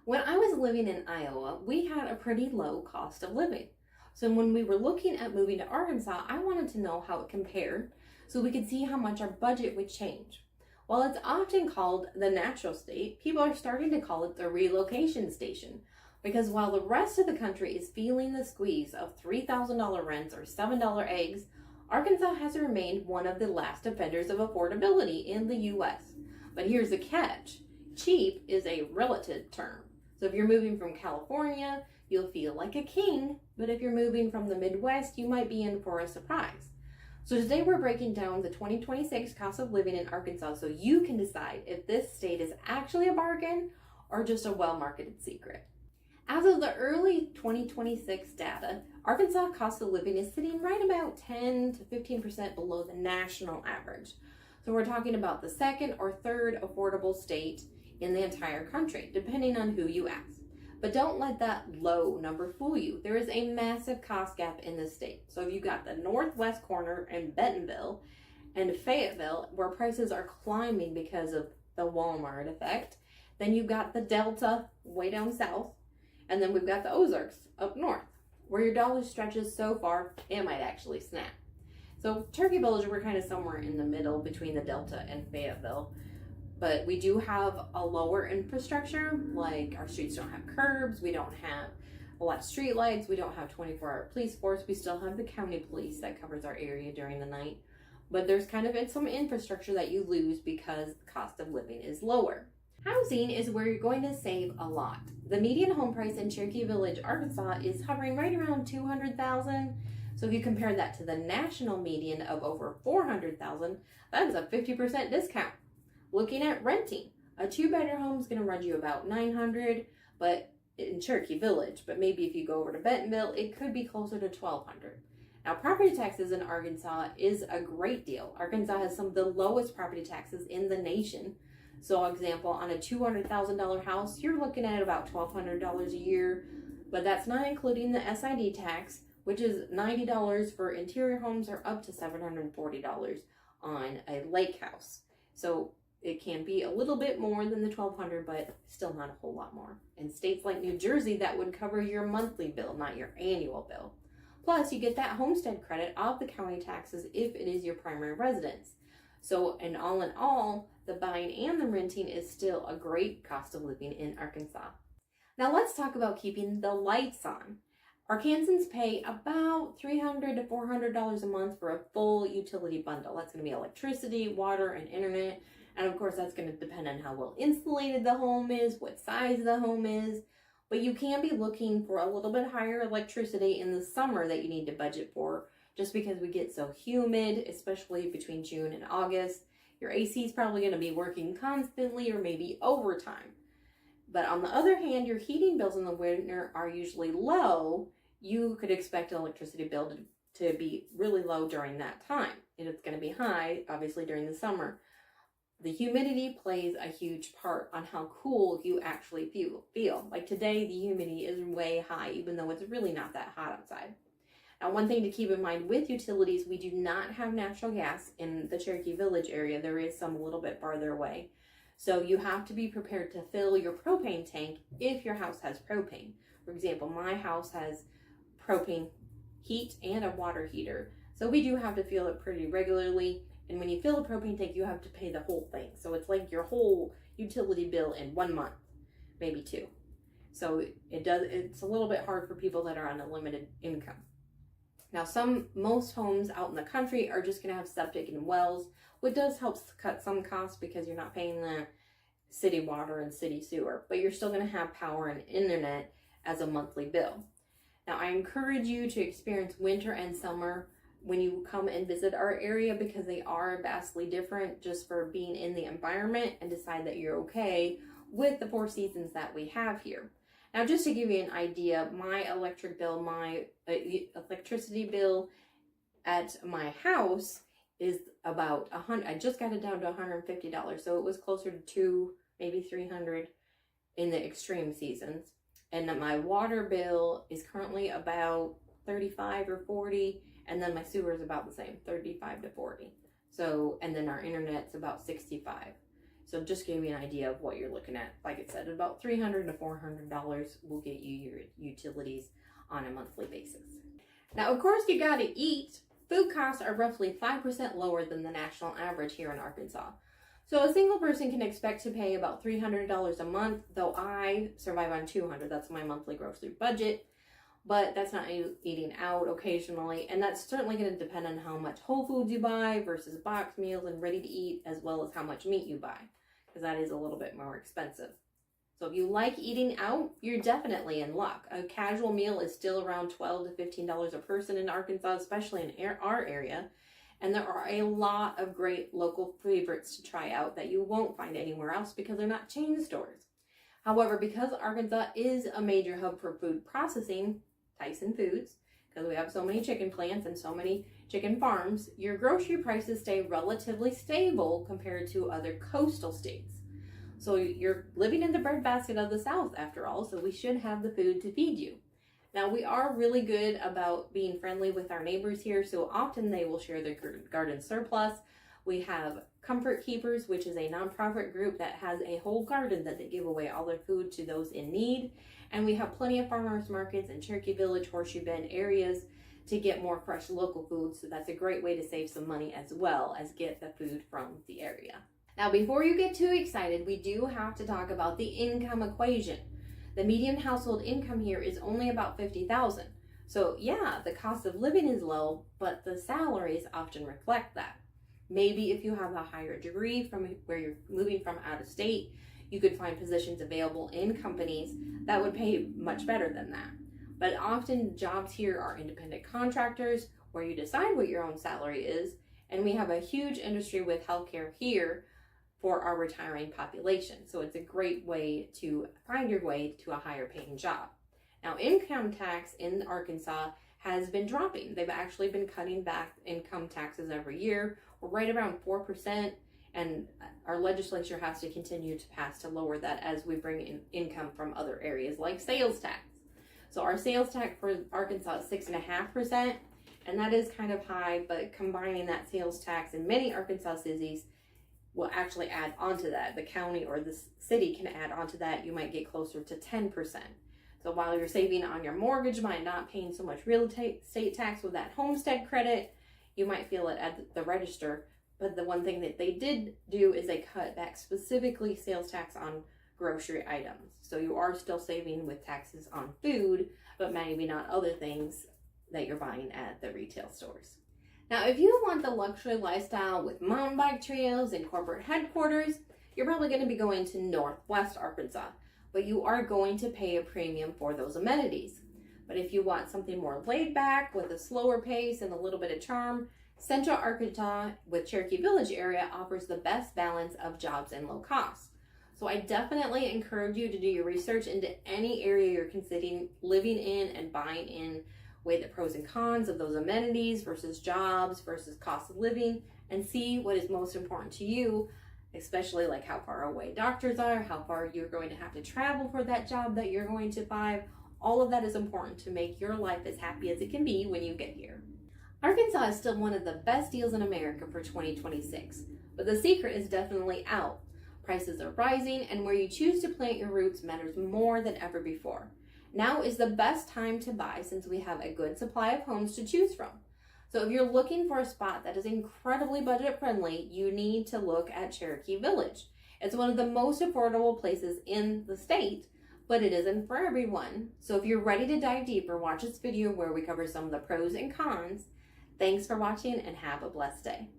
When I was living in Iowa, we had a pretty low cost of living. So when we were looking at moving to Arkansas, I wanted to know how it compared so we could see how much our budget would change. While it's often called the natural state, people are starting to call it the relocation station because while the rest of the country is feeling the squeeze of $3,000 rents or $7 eggs, Arkansas has remained one of the last offenders of affordability in the U.S. But here's the catch. Cheap is a relative term. So if you're moving from California, you'll feel like a king, but if you're moving from the Midwest, you might be in for a surprise. So today we're breaking down the 2026 cost of living in Arkansas so you can decide if this state is actually a bargain or just a well-marketed secret. As of the early 2026 data, Arkansas cost of living is sitting right about 10 to 15% below the national average. So we're talking about the second or third affordable state in the entire country, depending on who you ask. But don't let that low number fool you. There is a massive cost gap in the state. So if you've got the northwest corner in Bentonville and Fayetteville, where prices are climbing because of the Walmart effect, then you've got the Delta way down south, and then we've got the Ozarks up north, where your dollar stretches so far, it might actually snap. So Cherokee Village, we're kind of somewhere in the middle between the Delta and Fayetteville. But we do have a lower infrastructure, like our streets don't have curbs, we don't have a lot of street lights, we don't have 24-hour police force, we still have the county police that covers our area during the night. But there's kind of some infrastructure that you lose because the cost of living is lower. Housing is where you're going to save a lot. The median home price in Cherokee Village, Arkansas is hovering right around $200,000. So if you compare that to the national median of over $400,000, that's a 50% discount. Looking at renting, a 2-bedroom home is going to run you about $900, but in Cherokee Village. But maybe if you go over to Bentonville, it could be closer to $1,200. Now, property taxes in Arkansas is a great deal. Arkansas has some of the lowest property taxes in the nation. So, example, on a $200,000 house, you're looking at about $1,200 a year, but that's not including the SID tax, which is $90 for interior homes or up to $740 on a lake house. So it can be a little bit more than the $1,200, but still not a whole lot more. In states like New Jersey, that would cover your monthly bill, not your annual bill. Plus, you get that homestead credit off the county taxes if it is your primary residence. So, and all in all, the buying and the renting is still a great cost of living in Arkansas. Now let's talk about keeping the lights on. Arkansans pay about $300 to $400 a month for a full utility bundle. That's going to be electricity, water, and internet. And of course, that's going to depend on how well insulated the home is, what size the home is. But you can be looking for a little bit higher electricity in the summer that you need to budget for, just because we get so humid, especially between June and August. Your AC is probably going to be working constantly or maybe overtime. But on the other hand, your heating bills in the winter are usually low. You could expect an electricity bill to be really low during that time. And it's going to be high, obviously, during the summer. The humidity plays a huge part on how cool you actually feel. Like today, the humidity is way high, even though it's really not that hot outside. Now, one thing to keep in mind with utilities, we do not have natural gas in the Cherokee Village area. There is some a little bit farther away. So you have to be prepared to fill your propane tank if your house has propane. For example, my house has propane heat and a water heater. So we do have to fill it pretty regularly. And when you fill a propane tank, you have to pay the whole thing. So it's like your whole utility bill in 1 month, maybe 2. So it's a little bit hard for people that are on a limited income. Now, most homes out in the country are just going to have septic and wells, which does help cut some costs because you're not paying the city water and city sewer, but you're still going to have power and internet as a monthly bill. Now, I encourage you to experience winter and summer when you come and visit our area because they are vastly different just for being in the environment and decide that you're okay with the 4 seasons that we have here. Now, just to give you an idea, my electricity bill at my house is about $100. I just got it down to $150, so it was closer to $200, maybe $300 in the extreme seasons. And then my water bill is currently about $35 or $40, and then my sewer is about the same, $35 to $40. So, and then our internet's about $65. So just give you an idea of what you're looking at. Like I said, about $300 to $400 will get you your utilities on a monthly basis. Now, of course, you got to eat. Food costs are roughly 5% lower than the national average here in Arkansas. So a single person can expect to pay about $300 a month, though I survive on $200. That's my monthly grocery budget. But that's not eating out occasionally, and that's certainly going to depend on how much whole foods you buy versus box meals and ready to eat, as well as how much meat you buy, because that is a little bit more expensive. So if you like eating out, you're definitely in luck. A casual meal is still around $12 to $15 a person in Arkansas, especially in our area. And there are a lot of great local favorites to try out that you won't find anywhere else because they're not chain stores. However, because Arkansas is a major hub for food processing, Tyson Foods, because we have so many chicken plants and so many chicken farms, your grocery prices stay relatively stable compared to other coastal states. So you're living in the breadbasket of the South after all, so we should have the food to feed you. Now, we are really good about being friendly with our neighbors here, so often they will share their garden surplus. We have Comfort Keepers, which is a nonprofit group that has a whole garden that they give away all their food to those in need. And we have plenty of farmers markets in Cherokee Village, Horseshoe Bend areas to get more fresh local food. So that's a great way to save some money as well as get the food from the area. Now, before you get too excited, we do have to talk about the income equation. The median household income here is only about $50,000. So yeah, the cost of living is low, but the salaries often reflect that. Maybe if you have a higher degree from where you're moving from out of state, you could find positions available in companies that would pay much better than that. But often jobs here are independent contractors where you decide what your own salary is. And we have a huge industry with healthcare here for our retiring population. So it's a great way to find your way to a higher paying job. Now, income tax in Arkansas has been dropping. They've actually been cutting back income taxes every year. We're right around 4%, and our legislature has to continue to pass to lower that as we bring in income from other areas like sales tax. So our sales tax for Arkansas is 6.5%, and that is kind of high, but combining that sales tax in many Arkansas cities will actually add onto that. The county or the city can add onto that. You might get closer to 10%. So while you're saving on your mortgage, might not paying so much real estate tax with that homestead credit, you might feel it at the register. But the one thing that they did do is they cut back specifically sales tax on grocery items. So you are still saving with taxes on food, but maybe not other things that you're buying at the retail stores. Now, if you want the luxury lifestyle with mountain bike trails and corporate headquarters, you're probably going to be going to Northwest Arkansas, but you are going to pay a premium for those amenities. But if you want something more laid back with a slower pace and a little bit of charm, Central Arkansas with Cherokee Village area offers the best balance of jobs and low costs. So I definitely encourage you to do your research into any area you're considering living in and buying in. Weigh the pros and cons of those amenities versus jobs versus cost of living, and see what is most important to you, especially like how far away doctors are, how far you're going to have to travel for that job that you're going to buy. All of that is important to make your life as happy as it can be when you get here. Arkansas is still one of the best deals in America for 2026, but the secret is definitely out. Prices are rising, and where you choose to plant your roots matters more than ever before. Now is the best time to buy since we have a good supply of homes to choose from. So if you're looking for a spot that is incredibly budget friendly, you need to look at Cherokee Village. It's one of the most affordable places in the state, but it isn't for everyone. So if you're ready to dive deeper, watch this video where we cover some of the pros and cons. Thanks for watching and have a blessed day.